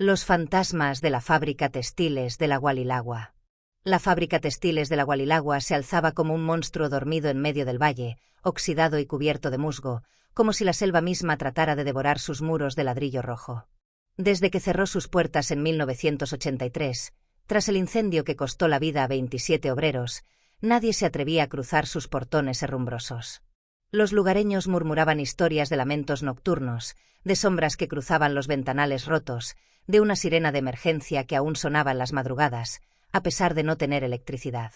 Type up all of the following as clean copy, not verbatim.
Los fantasmas de la fábrica textiles de la Gualilagua. La fábrica textiles de la Gualilagua se alzaba como un monstruo dormido en medio del valle, oxidado y cubierto de musgo, como si la selva misma tratara de devorar sus muros de ladrillo rojo. Desde que cerró sus puertas en 1983, tras el incendio que costó la vida a 27 obreros, nadie se atrevía a cruzar sus portones herrumbrosos. Los lugareños murmuraban historias de lamentos nocturnos, de sombras que cruzaban los ventanales rotos, de una sirena de emergencia que aún sonaba en las madrugadas, a pesar de no tener electricidad.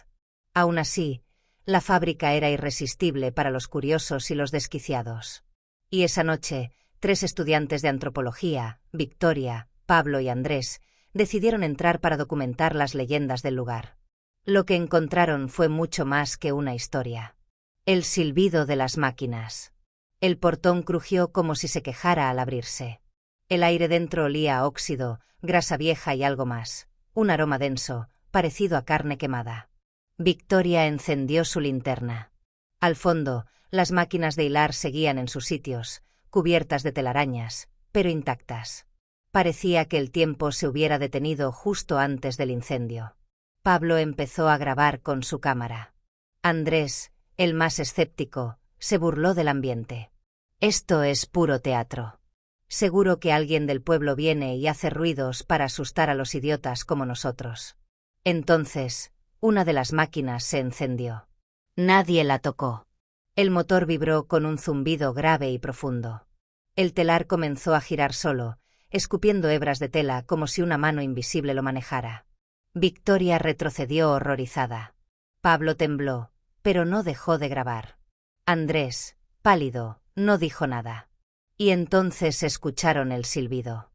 Aún así, la fábrica era irresistible para los curiosos y los desquiciados. Y esa noche, 3 estudiantes de antropología, Victoria, Pablo y Andrés, decidieron entrar para documentar las leyendas del lugar. Lo que encontraron fue mucho más que una historia. El silbido de las máquinas. El portón crujió como si se quejara al abrirse. El aire dentro olía a óxido, grasa vieja y algo más, un aroma denso, parecido a carne quemada. Victoria encendió su linterna. Al fondo, las máquinas de hilar seguían en sus sitios, cubiertas de telarañas, pero intactas. Parecía que el tiempo se hubiera detenido justo antes del incendio. Pablo empezó a grabar con su cámara. Andrés, el más escéptico, se burló del ambiente. Esto es puro teatro. Seguro que alguien del pueblo viene y hace ruidos para asustar a los idiotas como nosotros. Entonces, una de las máquinas se encendió. Nadie la tocó. El motor vibró con un zumbido grave y profundo. El telar comenzó a girar solo, escupiendo hebras de tela como si una mano invisible lo manejara. Victoria retrocedió horrorizada. Pablo tembló, pero no dejó de grabar. Andrés, pálido, no dijo nada. Y entonces escucharon el silbido.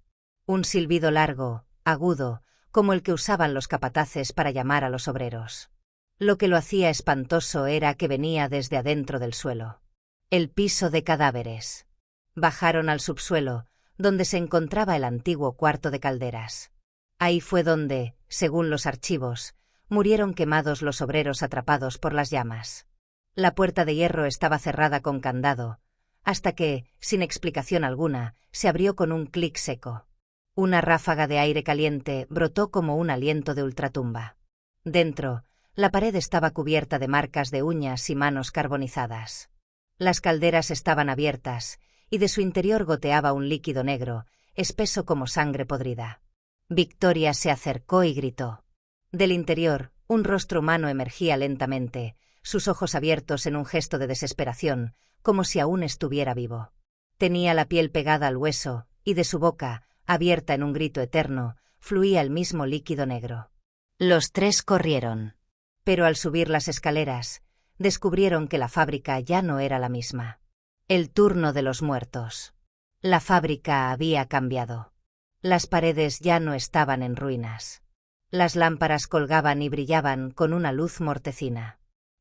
Un silbido largo, agudo, como el que usaban los capataces para llamar a los obreros. Lo que lo hacía espantoso era que venía desde adentro del suelo. El piso de cadáveres. Bajaron al subsuelo, donde se encontraba el antiguo cuarto de calderas. Ahí fue donde, según los archivos, murieron quemados los obreros atrapados por las llamas. La puerta de hierro estaba cerrada con candado, hasta que, sin explicación alguna, se abrió con un clic seco. Una ráfaga de aire caliente brotó como un aliento de ultratumba. Dentro, la pared estaba cubierta de marcas de uñas y manos carbonizadas. Las calderas estaban abiertas, y de su interior goteaba un líquido negro, espeso como sangre podrida. Victoria se acercó y gritó. Del interior, un rostro humano emergía lentamente, sus ojos abiertos en un gesto de desesperación, como si aún estuviera vivo. Tenía la piel pegada al hueso, y de su boca, abierta en un grito eterno, fluía el mismo líquido negro. Los 3 corrieron. Pero al subir las escaleras, descubrieron que la fábrica ya no era la misma. El turno de los muertos. La fábrica había cambiado. Las paredes ya no estaban en ruinas. Las lámparas colgaban y brillaban con una luz mortecina.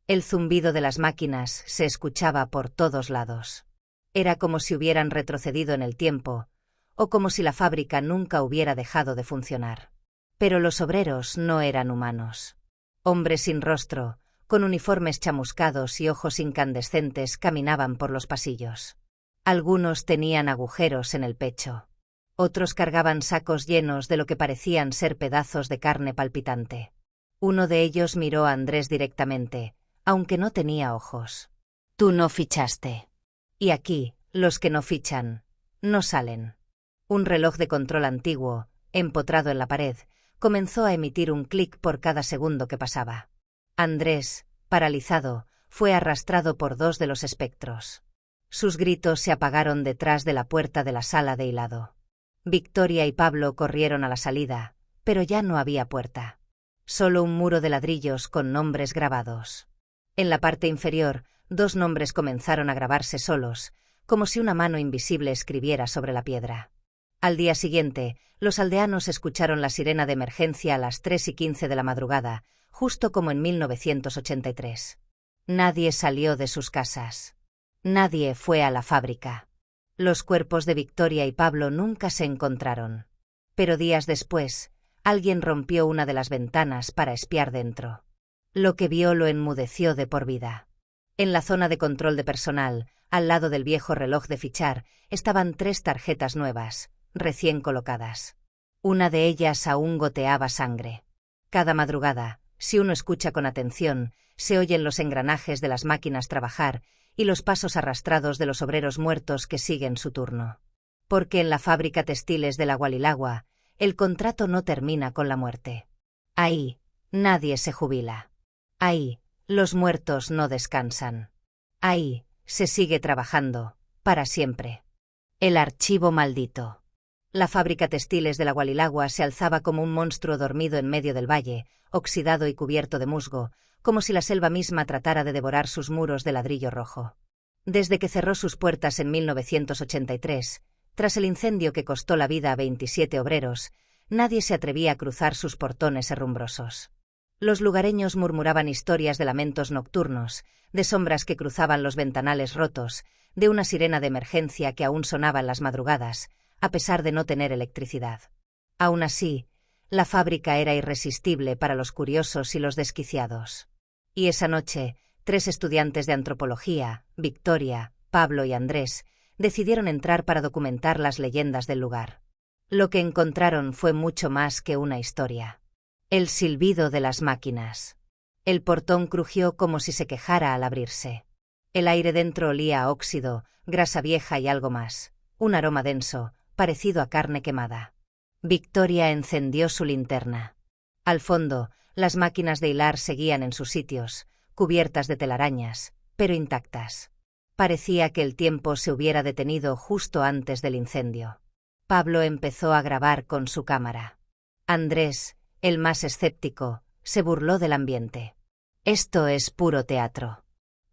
El zumbido de las máquinas se escuchaba por todos lados. Era como si hubieran retrocedido en el tiempo, o como si la fábrica nunca hubiera dejado de funcionar. Pero los obreros no eran humanos. Hombres sin rostro, con uniformes chamuscados y ojos incandescentes caminaban por los pasillos. Algunos tenían agujeros en el pecho. Otros cargaban sacos llenos de lo que parecían ser pedazos de carne palpitante. Uno de ellos miró a Andrés directamente, aunque no tenía ojos. Tú no fichaste. Y aquí, los que no fichan, no salen. Un reloj de control antiguo, empotrado en la pared, comenzó a emitir un clic por cada segundo que pasaba. Andrés, paralizado, fue arrastrado por 2 de los espectros. Sus gritos se apagaron detrás de la puerta de la sala de hilado. Victoria y Pablo corrieron a la salida, pero ya no había puerta. Solo un muro de ladrillos con nombres grabados. En la parte inferior, 2 nombres comenzaron a grabarse solos, como si una mano invisible escribiera sobre la piedra. Al día siguiente, los aldeanos escucharon la sirena de emergencia a las 3:15 de la madrugada, justo como en 1983. Nadie salió de sus casas. Nadie fue a la fábrica. Los cuerpos de Victoria y Pablo nunca se encontraron. Pero días después, alguien rompió una de las ventanas para espiar dentro. Lo que vio lo enmudeció de por vida. En la zona de control de personal, al lado del viejo reloj de fichar, estaban 3 tarjetas nuevas, recién colocadas. Una de ellas aún goteaba sangre. Cada madrugada, si uno escucha con atención, se oyen los engranajes de las máquinas trabajar y los pasos arrastrados de los obreros muertos que siguen su turno. Porque en la fábrica textiles de la Hualilagua, el contrato no termina con la muerte. Ahí, nadie se jubila. Ahí, los muertos no descansan. Ahí, se sigue trabajando, para siempre. El archivo maldito. La fábrica textiles de la Hualilagua se alzaba como un monstruo dormido en medio del valle, oxidado y cubierto de musgo, como si la selva misma tratara de devorar sus muros de ladrillo rojo. Desde que cerró sus puertas en 1983, tras el incendio que costó la vida a 27 obreros, nadie se atrevía a cruzar sus portones herrumbrosos. Los lugareños murmuraban historias de lamentos nocturnos, de sombras que cruzaban los ventanales rotos, de una sirena de emergencia que aún sonaba en las madrugadas, a pesar de no tener electricidad. Aún así, la fábrica era irresistible para los curiosos y los desquiciados. Y esa noche, 3 estudiantes de antropología, Victoria, Pablo y Andrés, decidieron entrar para documentar las leyendas del lugar. Lo que encontraron fue mucho más que una historia. El silbido de las máquinas. El portón crujió como si se quejara al abrirse. El aire dentro olía a óxido, grasa vieja y algo más, un aroma denso, parecido a carne quemada. Victoria encendió su linterna. Al fondo, las máquinas de hilar seguían en sus sitios, cubiertas de telarañas, pero intactas. Parecía que el tiempo se hubiera detenido justo antes del incendio. Pablo empezó a grabar con su cámara. Andrés, el más escéptico, se burló del ambiente. Esto es puro teatro.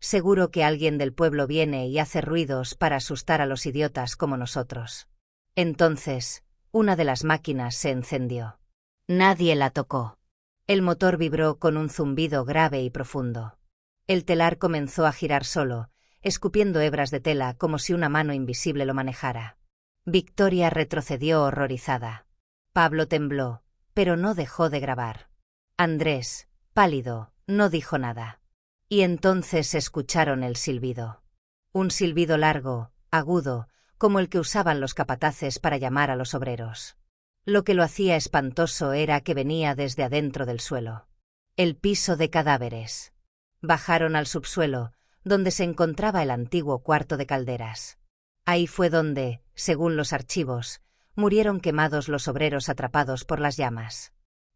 Seguro que alguien del pueblo viene y hace ruidos para asustar a los idiotas como nosotros. Entonces, una de las máquinas se encendió. Nadie la tocó. El motor vibró con un zumbido grave y profundo. El telar comenzó a girar solo, escupiendo hebras de tela como si una mano invisible lo manejara. Victoria retrocedió horrorizada. Pablo tembló, pero no dejó de grabar. Andrés, pálido, no dijo nada. Y entonces escucharon el silbido. Un silbido largo, agudo, como el que usaban los capataces para llamar a los obreros. Lo que lo hacía espantoso era que venía desde adentro del suelo. El piso de cadáveres. Bajaron al subsuelo, donde se encontraba el antiguo cuarto de calderas. Ahí fue donde, según los archivos, murieron quemados los obreros atrapados por las llamas.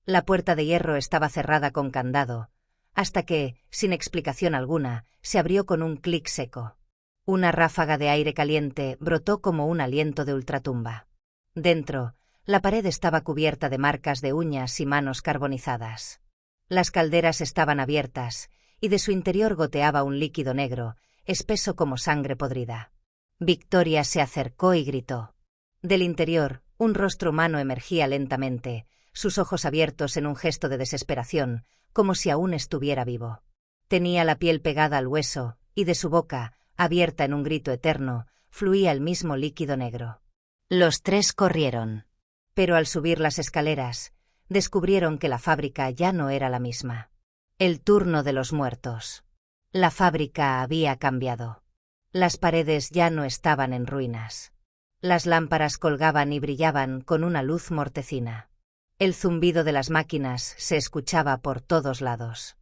La puerta de hierro estaba cerrada con candado, hasta que, sin explicación alguna, se abrió con un clic seco. Una ráfaga de aire caliente brotó como un aliento de ultratumba. Dentro, la pared estaba cubierta de marcas de uñas y manos carbonizadas. Las calderas estaban abiertas, y de su interior goteaba un líquido negro, espeso como sangre podrida. Victoria se acercó y gritó. Del interior, un rostro humano emergía lentamente, sus ojos abiertos en un gesto de desesperación, como si aún estuviera vivo. Tenía la piel pegada al hueso, y de su boca, abierta en un grito eterno, fluía el mismo líquido negro. Los 3 corrieron. Pero al subir las escaleras, descubrieron que la fábrica ya no era la misma. El turno de los muertos. La fábrica había cambiado. Las paredes ya no estaban en ruinas. Las lámparas colgaban y brillaban con una luz mortecina. El zumbido de las máquinas se escuchaba por todos lados.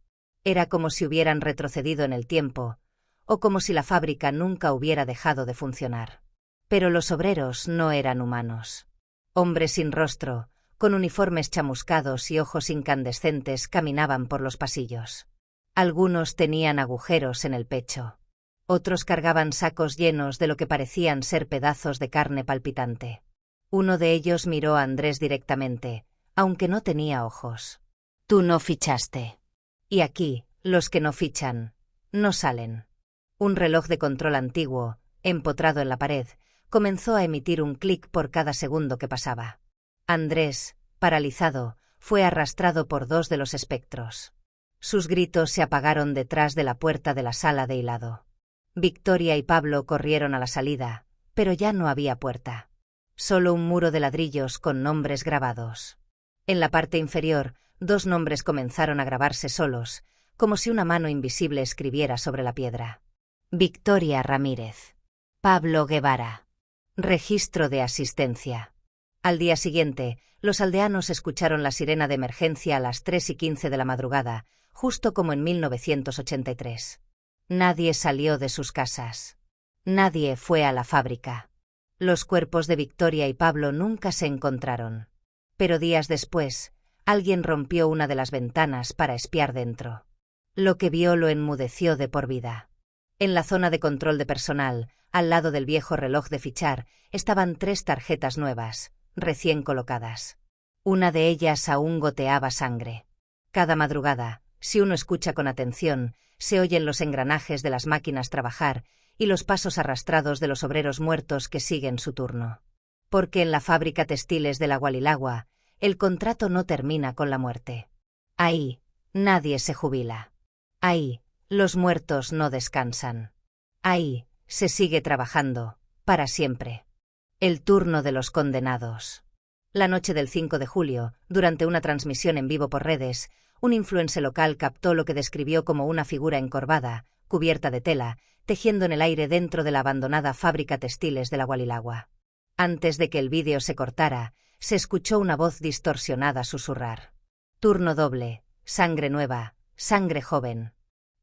Era como si hubieran retrocedido en el tiempo, o como si la fábrica nunca hubiera dejado de funcionar. Pero los obreros no eran humanos. Hombres sin rostro, con uniformes chamuscados y ojos incandescentes caminaban por los pasillos. Algunos tenían agujeros en el pecho. Otros cargaban sacos llenos de lo que parecían ser pedazos de carne palpitante. Uno de ellos miró a Andrés directamente, aunque no tenía ojos. Tú no fichaste. Y aquí, los que no fichan, no salen. Un reloj de control antiguo, empotrado en la pared, comenzó a emitir un clic por cada segundo que pasaba. Andrés, paralizado, fue arrastrado por 2 de los espectros. Sus gritos se apagaron detrás de la puerta de la sala de hilado. Victoria y Pablo corrieron a la salida, pero ya no había puerta. Solo un muro de ladrillos con nombres grabados. En la parte inferior, 2 nombres comenzaron a grabarse solos, como si una mano invisible escribiera sobre la piedra. Victoria Ramírez. Pablo Guevara. Registro de asistencia. Al día siguiente, los aldeanos escucharon la sirena de emergencia a las 3:15 de la madrugada, justo como en 1983. Nadie salió de sus casas. Nadie fue a la fábrica. Los cuerpos de Victoria y Pablo nunca se encontraron. Pero días después, alguien rompió una de las ventanas para espiar dentro. Lo que vio lo enmudeció de por vida. En la zona de control de personal, al lado del viejo reloj de fichar, estaban 3 tarjetas nuevas, recién colocadas. Una de ellas aún goteaba sangre. Cada madrugada, si uno escucha con atención, se oyen los engranajes de las máquinas trabajar y los pasos arrastrados de los obreros muertos que siguen su turno. Porque en la fábrica textiles de la Hualilagua, el contrato no termina con la muerte. Ahí, nadie se jubila. Ahí, los muertos no descansan. Ahí, se sigue trabajando, para siempre. El turno de los condenados. La noche del 5 de julio, durante una transmisión en vivo por redes, un influencer local captó lo que describió como una figura encorvada, cubierta de tela, tejiendo en el aire dentro de la abandonada fábrica textiles de la Hualilagua. Antes de que el vídeo se cortara, se escuchó una voz distorsionada susurrar: turno doble, sangre nueva, sangre joven.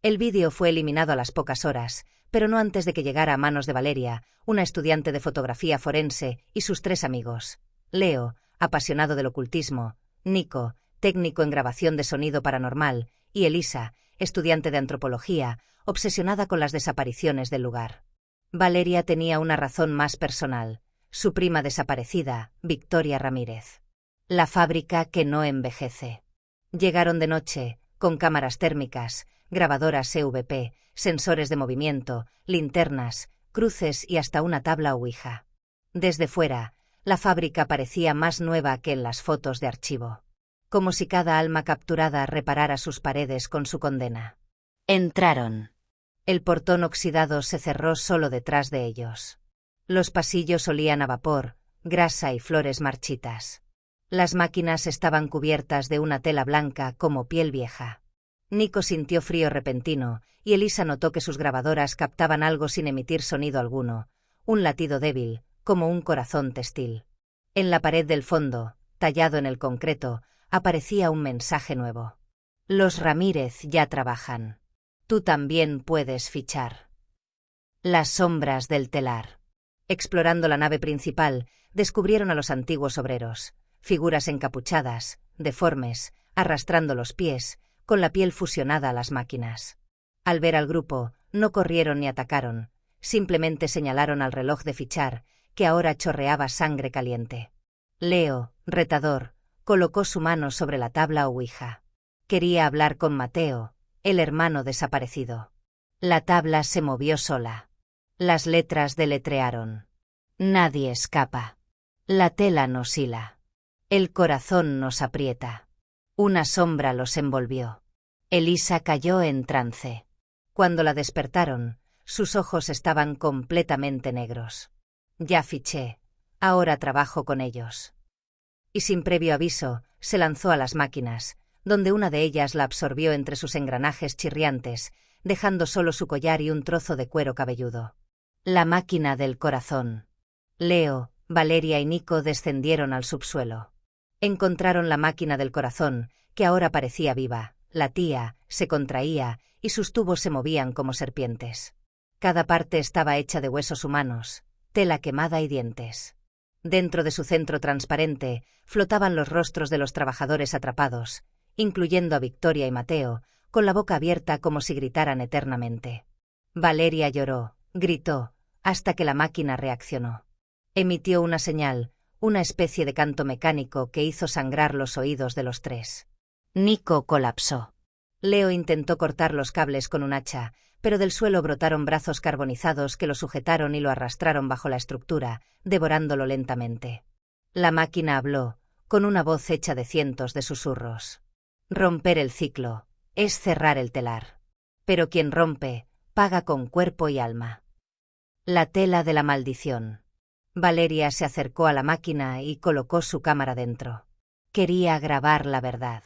El vídeo fue eliminado a las pocas horas, pero no antes de que llegara a manos de Valeria, una estudiante de fotografía forense, y sus 3 amigos: Leo, apasionado del ocultismo; Nico, técnico en grabación de sonido paranormal; y Elisa, estudiante de antropología, obsesionada con las desapariciones del lugar. Valeria tenía una razón más personal: su prima desaparecida, Victoria Ramírez. La fábrica que no envejece. Llegaron de noche, con cámaras térmicas, grabadoras EVP, sensores de movimiento, linternas, cruces y hasta una tabla ouija. Desde fuera, la fábrica parecía más nueva que en las fotos de archivo. Como si cada alma capturada reparara sus paredes con su condena. Entraron. El portón oxidado se cerró solo detrás de ellos. Los pasillos olían a vapor, grasa y flores marchitas. Las máquinas estaban cubiertas de una tela blanca como piel vieja. Nico sintió frío repentino, y Elisa notó que sus grabadoras captaban algo sin emitir sonido alguno, un latido débil, como un corazón textil. En la pared del fondo, tallado en el concreto, aparecía un mensaje nuevo. Los Ramírez ya trabajan. Tú también puedes fichar. Las sombras del telar. Explorando la nave principal, descubrieron a los antiguos obreros, figuras encapuchadas, deformes, arrastrando los pies, con la piel fusionada a las máquinas. Al ver al grupo, no corrieron ni atacaron, simplemente señalaron al reloj de fichar, que ahora chorreaba sangre caliente. Leo, retador, colocó su mano sobre la tabla ouija. Quería hablar con Mateo, el hermano desaparecido. La tabla se movió sola. Las letras deletrearon. Nadie escapa. La tela nos hila. El corazón nos aprieta. Una sombra los envolvió. Elisa cayó en trance. Cuando la despertaron, sus ojos estaban completamente negros. Ya fiché. Ahora trabajo con ellos. Y sin previo aviso, se lanzó a las máquinas, donde una de ellas la absorbió entre sus engranajes chirriantes, dejando solo su collar y un trozo de cuero cabelludo. La máquina del corazón. Leo, Valeria y Nico descendieron al subsuelo. Encontraron la máquina del corazón, que ahora parecía viva, latía, se contraía, y sus tubos se movían como serpientes. Cada parte estaba hecha de huesos humanos, tela quemada y dientes. Dentro de su centro transparente, flotaban los rostros de los trabajadores atrapados, incluyendo a Victoria y Mateo, con la boca abierta como si gritaran eternamente. Valeria lloró, gritó, hasta que la máquina reaccionó. Emitió una señal, una especie de canto mecánico que hizo sangrar los oídos de los 3. Nico colapsó. Leo intentó cortar los cables con un hacha, pero del suelo brotaron brazos carbonizados que lo sujetaron y lo arrastraron bajo la estructura, devorándolo lentamente. La máquina habló, con una voz hecha de cientos de susurros. Romper el ciclo es cerrar el telar. Pero quien rompe, paga con cuerpo y alma. La tela de la maldición. Valeria se acercó a la máquina y colocó su cámara dentro. Quería grabar la verdad.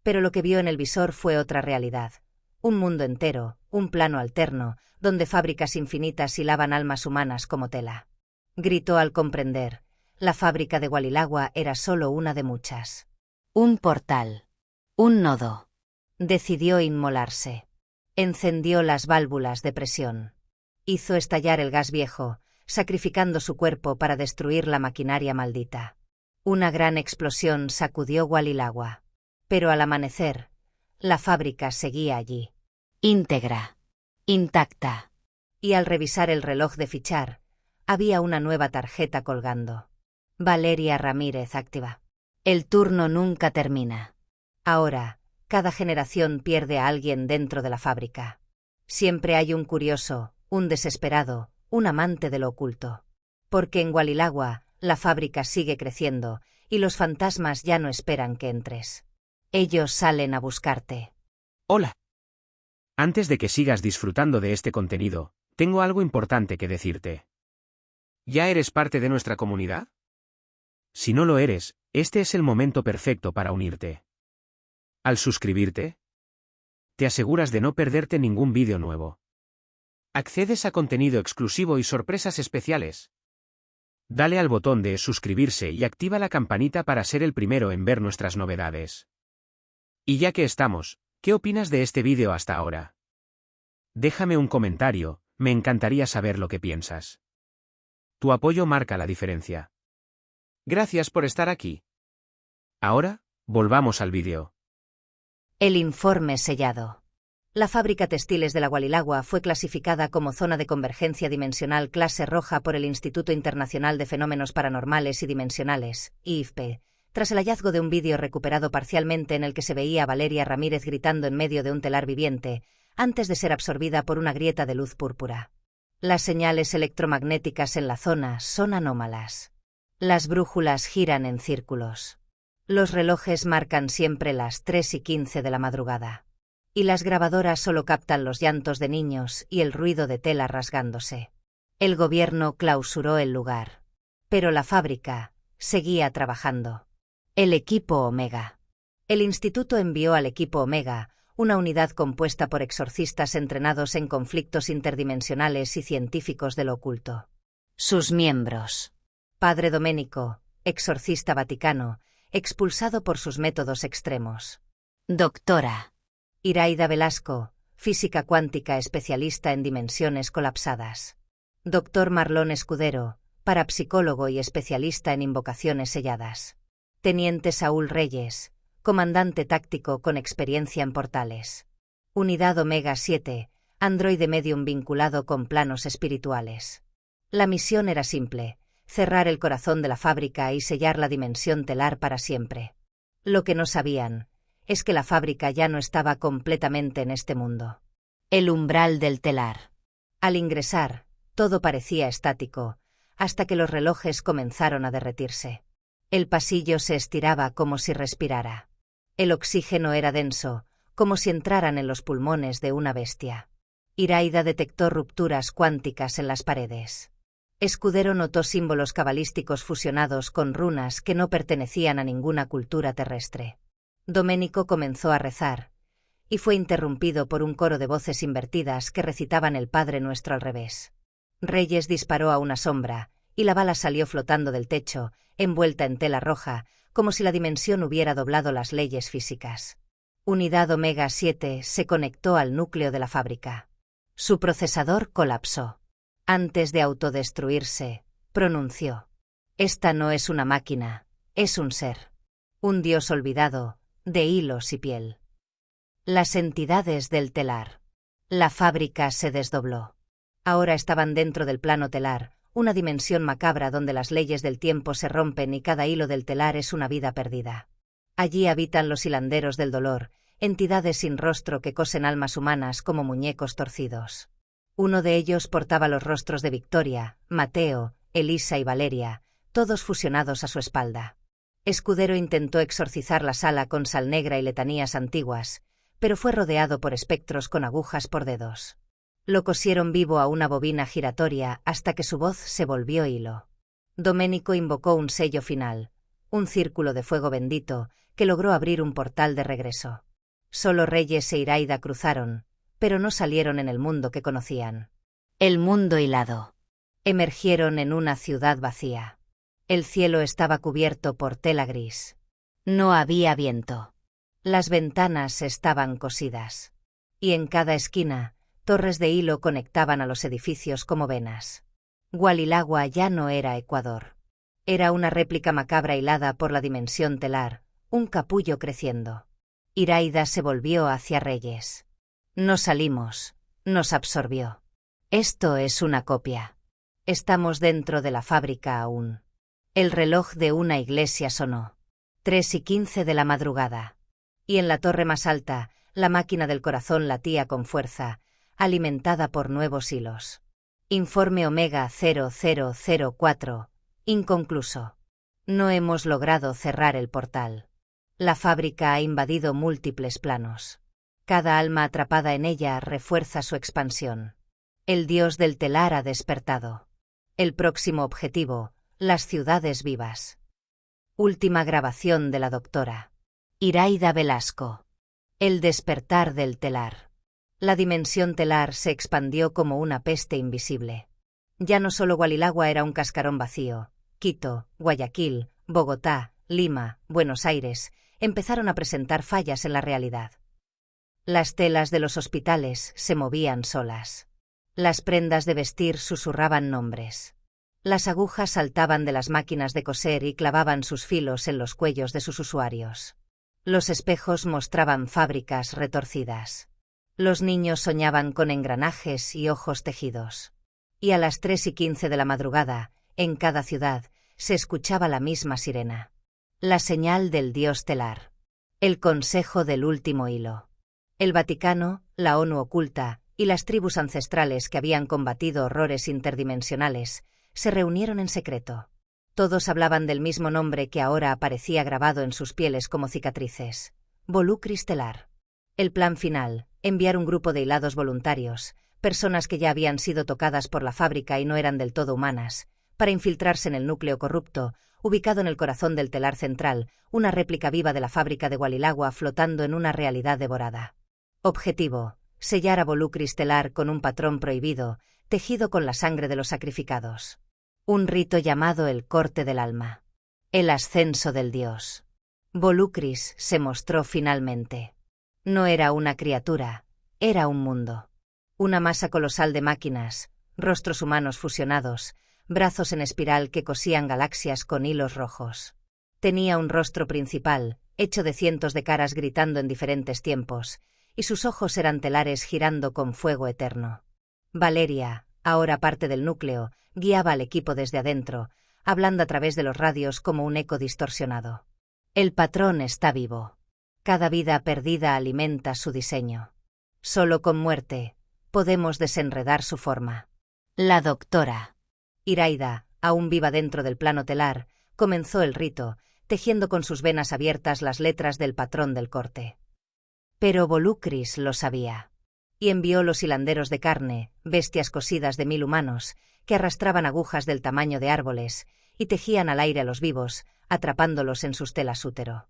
Pero lo que vio en el visor fue otra realidad. Un mundo entero, un plano alterno, donde fábricas infinitas hilaban almas humanas como tela. Gritó al comprender. La fábrica de Walilagua era solo una de muchas. Un portal. Un nodo. Decidió inmolarse. Encendió las válvulas de presión. Hizo estallar el gas viejo, sacrificando su cuerpo para destruir la maquinaria maldita. Una gran explosión sacudió Walilagua. Pero al amanecer, la fábrica seguía allí. Íntegra. Intacta. Y al revisar el reloj de fichar, había una nueva tarjeta colgando. Valeria Ramírez activa. El turno nunca termina. Ahora, cada generación pierde a alguien dentro de la fábrica. Siempre hay un curioso, un desesperado, un amante de lo oculto. Porque en Walilagua, la fábrica sigue creciendo, y los fantasmas ya no esperan que entres. Ellos salen a buscarte. Hola. Antes de que sigas disfrutando de este contenido, tengo algo importante que decirte. ¿Ya eres parte de nuestra comunidad? Si no lo eres, este es el momento perfecto para unirte. Al suscribirte, te aseguras de no perderte ningún vídeo nuevo. Accedes a contenido exclusivo y sorpresas especiales. Dale al botón de suscribirse y activa la campanita para ser el primero en ver nuestras novedades. Y ya que estamos, ¿qué opinas de este vídeo hasta ahora? Déjame un comentario, me encantaría saber lo que piensas. Tu apoyo marca la diferencia. Gracias por estar aquí. Ahora, volvamos al vídeo. El informe sellado. La fábrica Textiles de la Walilagua fue clasificada como zona de convergencia dimensional clase roja por el Instituto Internacional de Fenómenos Paranormales y Dimensionales, IFP, tras el hallazgo de un vídeo recuperado parcialmente en el que se veía a Valeria Ramírez gritando en medio de un telar viviente, antes de ser absorbida por una grieta de luz púrpura. Las señales electromagnéticas en la zona son anómalas. Las brújulas giran en círculos. Los relojes marcan siempre las 3:15 de la madrugada. Y las grabadoras solo captan los llantos de niños y el ruido de tela rasgándose. El gobierno clausuró el lugar. Pero la fábrica seguía trabajando. El equipo Omega. El instituto envió al equipo Omega, una unidad compuesta por exorcistas entrenados en conflictos interdimensionales y científicos de lo oculto. Sus miembros. Padre Domenico, exorcista vaticano, expulsado por sus métodos extremos. Doctora Iraida Velasco, física cuántica especialista en dimensiones colapsadas. Doctor Marlon Escudero, parapsicólogo y especialista en invocaciones selladas. Teniente Saúl Reyes, comandante táctico con experiencia en portales. Unidad Omega 7, androide medium vinculado con planos espirituales. La misión era simple: cerrar el corazón de la fábrica y sellar la dimensión telar para siempre. Lo que no sabían es que la fábrica ya no estaba completamente en este mundo. El umbral del telar. Al ingresar, todo parecía estático, hasta que los relojes comenzaron a derretirse. El pasillo se estiraba como si respirara. El oxígeno era denso, como si entraran en los pulmones de una bestia. Iraida detectó rupturas cuánticas en las paredes. Escudero notó símbolos cabalísticos fusionados con runas que no pertenecían a ninguna cultura terrestre. Domenico comenzó a rezar, y fue interrumpido por un coro de voces invertidas que recitaban el Padre Nuestro al revés. Reyes disparó a una sombra, y la bala salió flotando del techo, envuelta en tela roja, como si la dimensión hubiera doblado las leyes físicas. Unidad Omega 7 se conectó al núcleo de la fábrica. Su procesador colapsó. Antes de autodestruirse, pronunció: «Esta no es una máquina, es un ser. Un dios olvidado, de hilos y piel». Las entidades del telar. La fábrica se desdobló. Ahora estaban dentro del plano telar, una dimensión macabra donde las leyes del tiempo se rompen y cada hilo del telar es una vida perdida. Allí habitan los hilanderos del dolor, entidades sin rostro que cosen almas humanas como muñecos torcidos. Uno de ellos portaba los rostros de Victoria, Mateo, Elisa y Valeria, todos fusionados a su espalda. Escudero intentó exorcizar la sala con sal negra y letanías antiguas, pero fue rodeado por espectros con agujas por dedos. Lo cosieron vivo a una bobina giratoria hasta que su voz se volvió hilo. Domenico invocó un sello final, un círculo de fuego bendito, que logró abrir un portal de regreso. Solo Reyes e Iraida cruzaron, pero no salieron en el mundo que conocían. El mundo hilado. Emergieron en una ciudad vacía. El cielo estaba cubierto por tela gris. No había viento. Las ventanas estaban cosidas. Y en cada esquina, torres de hilo conectaban a los edificios como venas. Walilagua ya no era Ecuador. Era una réplica macabra hilada por la dimensión telar, un capullo creciendo. Iraida se volvió hacia Reyes. No salimos, nos absorbió. Esto es una copia. Estamos dentro de la fábrica aún. El reloj de una iglesia sonó. 3:15 de la madrugada. Y en la torre más alta, la máquina del corazón latía con fuerza, alimentada por nuevos hilos. Informe Omega 0004. Inconcluso. No hemos logrado cerrar el portal. La fábrica ha invadido múltiples planos. Cada alma atrapada en ella refuerza su expansión. El dios del telar ha despertado. El próximo objetivo, las ciudades vivas. Última grabación de la doctora Iraida Velasco. El despertar del telar. La dimensión telar se expandió como una peste invisible. Ya no solo Walilagua era un cascarón vacío. Quito, Guayaquil, Bogotá, Lima, Buenos Aires, empezaron a presentar fallas en la realidad. Las telas de los hospitales se movían solas. Las prendas de vestir susurraban nombres. Las agujas saltaban de las máquinas de coser y clavaban sus filos en los cuellos de sus usuarios. Los espejos mostraban fábricas retorcidas. Los niños soñaban con engranajes y ojos tejidos. Y a las 3:15 de la madrugada, en cada ciudad, se escuchaba la misma sirena. La señal del dios telar. El consejo del último hilo. El Vaticano, la ONU oculta y las tribus ancestrales que habían combatido horrores interdimensionales se reunieron en secreto. Todos hablaban del mismo nombre que ahora aparecía grabado en sus pieles como cicatrices. Volucris telar. El plan final, enviar un grupo de hilados voluntarios, personas que ya habían sido tocadas por la fábrica y no eran del todo humanas, para infiltrarse en el núcleo corrupto, ubicado en el corazón del telar central, una réplica viva de la fábrica de Walilagua flotando en una realidad devorada. Objetivo: sellar a Volucris telar con un patrón prohibido, tejido con la sangre de los sacrificados. Un rito llamado el corte del alma. El ascenso del dios. Volucris se mostró finalmente. No era una criatura, era un mundo. Una masa colosal de máquinas, rostros humanos fusionados, brazos en espiral que cosían galaxias con hilos rojos. Tenía un rostro principal, hecho de cientos de caras gritando en diferentes tiempos, y sus ojos eran telares girando con fuego eterno. Valeria, ahora parte del núcleo, guiaba al equipo desde adentro, hablando a través de los radios como un eco distorsionado. El patrón está vivo. Cada vida perdida alimenta su diseño. Solo con muerte podemos desenredar su forma. La doctora Iraida, aún viva dentro del plano telar, comenzó el rito, tejiendo con sus venas abiertas las letras del patrón del corte. Pero Volucris lo sabía. Y envió los hilanderos de carne, bestias cosidas de 1000 humanos, que arrastraban agujas del tamaño de árboles, y tejían al aire a los vivos, atrapándolos en sus telas útero.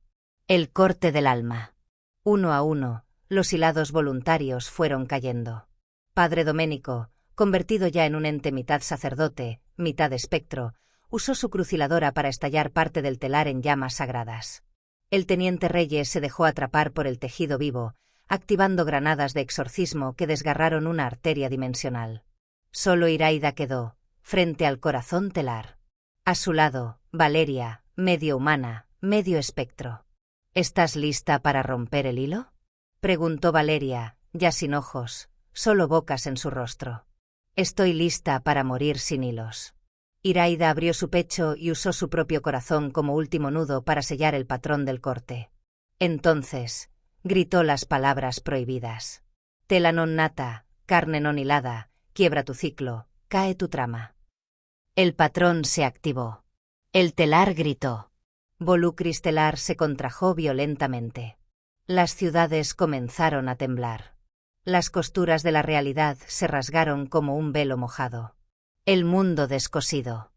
El corte del alma. Uno a uno, los hilados voluntarios fueron cayendo. Padre Doménico, convertido ya en un ente mitad sacerdote, mitad espectro, usó su cruciladora para estallar parte del telar en llamas sagradas. El teniente Reyes se dejó atrapar por el tejido vivo, activando granadas de exorcismo que desgarraron una arteria dimensional. Solo Iraida quedó, frente al corazón telar. A su lado, Valeria, medio humana, medio espectro. ¿Estás lista para romper el hilo?, preguntó Valeria, ya sin ojos, solo bocas en su rostro. Estoy lista para morir sin hilos. Iraida abrió su pecho y usó su propio corazón como último nudo para sellar el patrón del corte. Entonces, gritó las palabras prohibidas. Tela non nata, carne non hilada, quiebra tu ciclo, cae tu trama. El patrón se activó. El telar gritó. Volucris telar se contrajo violentamente. Las ciudades comenzaron a temblar. Las costuras de la realidad se rasgaron como un velo mojado. El mundo descosido.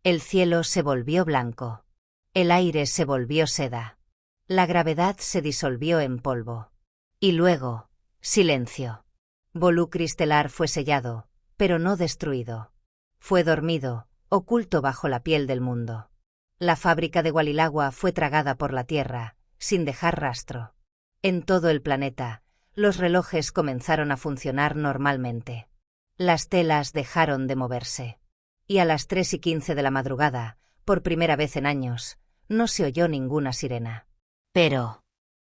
El cielo se volvió blanco. El aire se volvió seda. La gravedad se disolvió en polvo. Y luego, silencio. Volucris telar fue sellado, pero no destruido. Fue dormido, oculto bajo la piel del mundo. La fábrica de Walilagua fue tragada por la tierra, sin dejar rastro. En todo el planeta, los relojes comenzaron a funcionar normalmente. Las telas dejaron de moverse. Y a las 3:15 de la madrugada, por primera vez en años, no se oyó ninguna sirena. Pero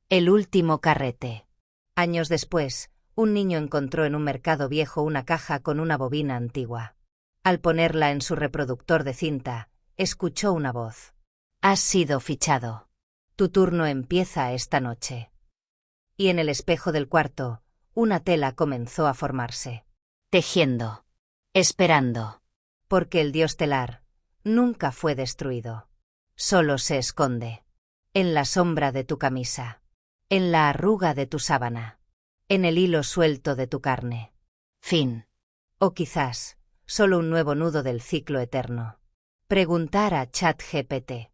el último carrete. Años después, un niño encontró en un mercado viejo una caja con una bobina antigua. Al ponerla en su reproductor de cinta, escuchó una voz. Has sido fichado. Tu turno empieza esta noche. Y en el espejo del cuarto, una tela comenzó a formarse. Tejiendo. Esperando. Porque el dios telar nunca fue destruido. Solo se esconde. En la sombra de tu camisa. En la arruga de tu sábana. En el hilo suelto de tu carne. Fin. O quizás, solo un nuevo nudo del ciclo eterno. Preguntar a ChatGPT.